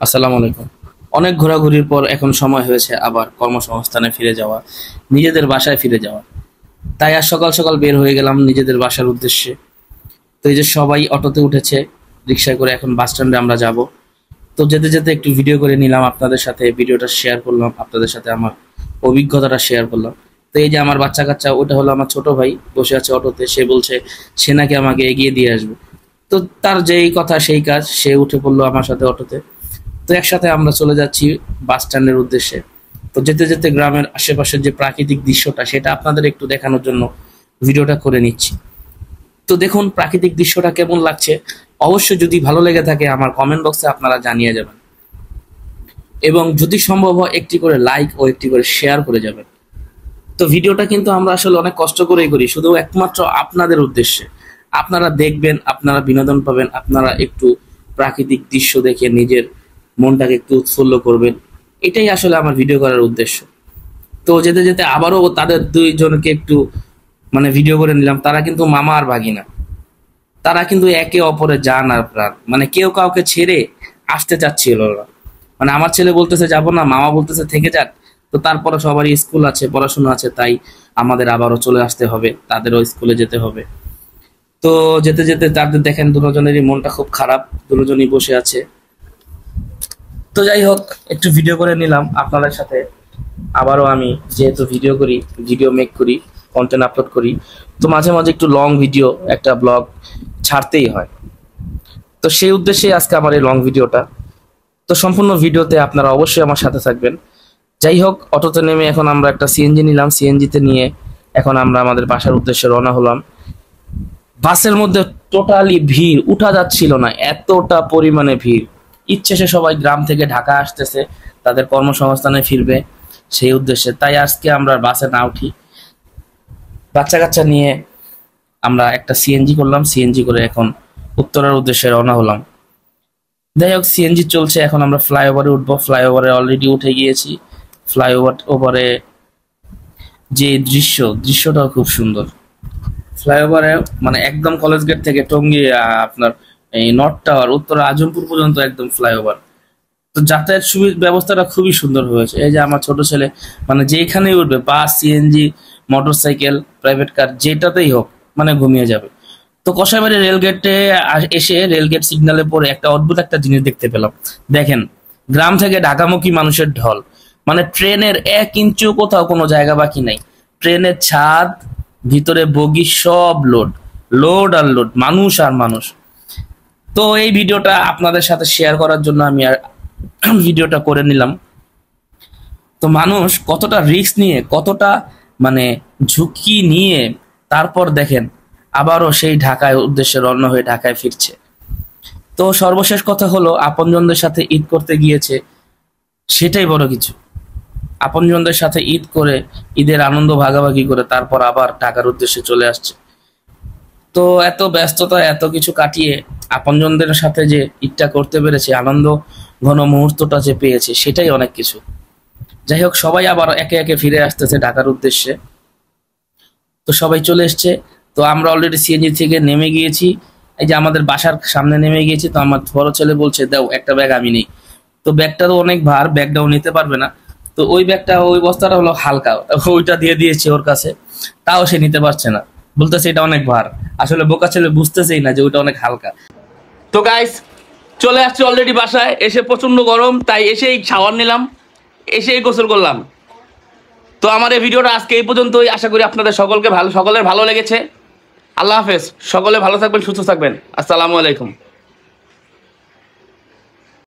আসসালামু আলাইকুম। অনেক ঘোরাঘুরির পর এখন সময় হয়েছে আবার কর্মসংস্থানে ফিরে যাওয়া, নিজেদের বাসায় ফিরে যাওয়া। তাই আজ সকাল সকাল বের হয়ে গেলাম নিজেদের বাসার উদ্দেশ্যে। তো এই যে সবাই অটোতে উঠেছে, রিক্সায় করে এখন বাস স্ট্যান্ডে আমরা যাব। তো যেতে যেতে একটু ভিডিও করে নিলাম, আপনাদের সাথে ভিডিওটা শেয়ার করলাম, আপনাদের সাথে আমার অভিজ্ঞতাটা শেয়ার করলাম। তো এই যে আমার বাচ্চা কাচ্চা, ওটা হলো আমার ছোট ভাই, বসে আছে অটোতে। সে বলছে সে নাকি আমাকে এগিয়ে দিয়ে আসবে। তো তার যেই কথা সেই কাজ, সে উঠে পড়লো আমার সাথে অটোতে। তো একসাথে আমরা চলে যাচ্ছি বাস স্ট্যান্ডের উদ্দেশ্যে। তো যেতে যেতে গ্রামের আশেপাশের যে প্রাকৃতিক দৃশ্যটা, সেটা আপনাদের একটু দেখানোর জন্য ভিডিওটা করে নিচ্ছি। তো দেখুন প্রাকৃতিক দৃশ্যটা কেমন লাগছে। অবশ্যই যদি ভালো লেগে থাকে আমার কমেন্ট বক্সে আপনারা জানিয়ে যাবেন, এবং যদি সম্ভব হয় একটি করে লাইক ও একটি করে শেয়ার করে যাবেন। তো ভিডিওটা কিন্তু আমরা আসলে অনেক কষ্ট করেই করি, শুধু একমাত্র আপনাদের উদ্দেশ্যে। আপনারা দেখবেন, আপনারা বিনোদন পাবেন, আপনারা একটু প্রাকৃতিক দৃশ্য দেখে নিজের মনটাকে একটু উৎফুল্ল করবেন। এটাই আসলে আমার ভিডিও করার উদ্দেশ্য। তো যেতে যেতে আবারও তাদের দুইজনকে একটু ভিডিও করে নিলাম। তারা কিন্তু মামা আর ভাগিনা, তারা কিন্তু একে অপরের জান আর প্রাণ। কেউ কাউকে ছেড়ে আসতে চাচ্ছিল না। আমার ছেলে বলতেছে যাব না, মামা বলতেছে থেকে যাক। তো তারপরে সবারই স্কুল আছে, পড়াশোনা আছে, তাই আমাদের আবারও চলে আসতে হবে, তাদেরও স্কুলে যেতে হবে। তো যেতে যেতে তাদের দেখেন দুজনেরই মনটা খুব খারাপ, দুজনই বসে আছে। তো যাই হোক, একটু ভিডিও করে নিলাম আপনাদের সাথে। আবারও আমি যেহেতু ভিডিও করি, ভিডিও মেক করি, কন্টেন্ট আপলোড করি, তো মাঝে মাঝে একটু লং ভিডিও, একটা ব্লগ ছাড়তেই হয়। তো সেই উদ্দেশ্যে আজকে আমার এই লং ভিডিওটা। তো সম্পূর্ণ ভিডিওতে আপনারা অবশ্যই আমার সাথে থাকবেন। যাই হোক, অটোতে নেমে এখন আমরা একটা সিএনজি নিলাম, সিএনজিতে নিয়ে এখন আমরা আমাদের বাসার উদ্দেশ্যে রওনা হলাম। বাসের মধ্যে টোটালি ভিড়, উঠা যাচ্ছিল না, এতটা পরিমাণে ভিড়। ইচ্ছে সে সবাই গ্রাম থেকে ঢাকা আসতেছে, তাদের কর্মসংস্থানে ফিরবে সেই উদ্দেশ্যে। তাই আজকে আমরা বাসে না উঠি, বাচ্চা কাচ্চা নিয়ে আমরা একটা সিএনজি করলাম, সিএনজি করে এখন উত্তরার উদ্দেশ্যে রওনা হলাম। যাই হোক, সিএনজি চলছে, এখন আমরা ফ্লাইওভারে উঠবো। ফ্লাইওভারে অলরেডি উঠে গিয়েছি। ওভারে যে দৃশ্যটাও খুব সুন্দর। ফ্লাইওভারে একদম কলেজ গেট থেকে টঙ্গী আপনার এই নর্থ টাওয়ার, উত্তরা আজমপুর পর্যন্ত একদম ফ্লাইওভার। তো যাতায়াত সুবিধা ব্যবস্থাটা খুবই সুন্দর হয়েছে। এই যে আমার ছোট ছেলে যেখানেই উঠবে, বাস, সিএনজি, মোটরসাইকেল, প্রাইভেট কার, যেটাতেই হোক ঘুমিয়ে যাবে। তো কসাইবাড়ি রেলগেটে এসে রেলগেট সিগন্যালে পরে একটা অদ্ভুত একটা জিনিস দেখতে পেলাম। দেখেন, গ্রাম থেকে ঢাকামুখী মানুষের ঢল। ট্রেনের 1 ইঞ্চিও কোথাও কোনো জায়গা বাকি নাই। ট্রেনের ছাদ, ভিতরে বগি, সব লোড, লোড আর লোড, মানুষ আর মানুষ। তো এই ভিডিওটা আপনাদের সাথে শেয়ার করার জন্য আমি আর ভিডিওটা করে নিলাম। তো মানুষ কতটা রিস্ক নিয়ে, কতটা ঝুঁকি নিয়ে, তারপর দেখেন আবারও সেই ঢাকায় উদ্দেশ্যে রওনা হয়ে ঢাকায় ফিরছে। তো সর্বশেষ কথা হলো, আপনজনদের সাথে ঈদ করতে গিয়েছে, সেটাই বড় কিছু। আপনজনদের সাথে ঈদ করে, ঈদের আনন্দ ভাগাভাগি করে তারপর আবার ঢাকার উদ্দেশ্যে চলে আসছে। তো এত ব্যস্ততা, এত কিছু কাটিয়ে আপনজনদের সাথে যে ঈদটা করতে পেরেছে, আনন্দ ঘন মুহূর্তটা যে পেয়েছে, সেটাই অনেক কিছু। যাই হোক, সবাই আবার একে একে ফিরে আসতেছে ঢাকার উদ্দেশ্যে। তো সবাই চলে এসছে। তো আমরা অলরেডি সিএনজি থেকে নেমে গিয়েছি, এই যে আমাদের বাসার সামনে নেমে গিয়েছি। তো আমার বড় ছেলে বলছে দাও একটা ব্যাগ আমি নেই। তো ব্যাগটা তো অনেক ভার, ব্যাগটাও নিতে পারবে না। তো ওই বস্তাটা হলো হালকা, ওইটা দিয়ে দিয়েছে ওর কাছে, তাও সে নিতে পারছে না, বলতেছে এটা অনেক ভার। আসলে বোকা ছেলে বুঝতেছেই না যে ওইটা অনেক হালকা। তো গাইস, চলে আসছি অলরেডি বাসায়। এসে প্রচন্ড গরম, তাই এসেই শাওয়ার নিলাম, এসেই গোসল করলাম। তো আমার এই ভিডিওটা আজকে এই পর্যন্তই। আশা করি আপনাদের সকলের ভালো লেগেছে। আল্লাহ হাফেজ, সকলে ভালো থাকবেন, সুস্থ থাকবেন। আসসালামু আলাইকুম।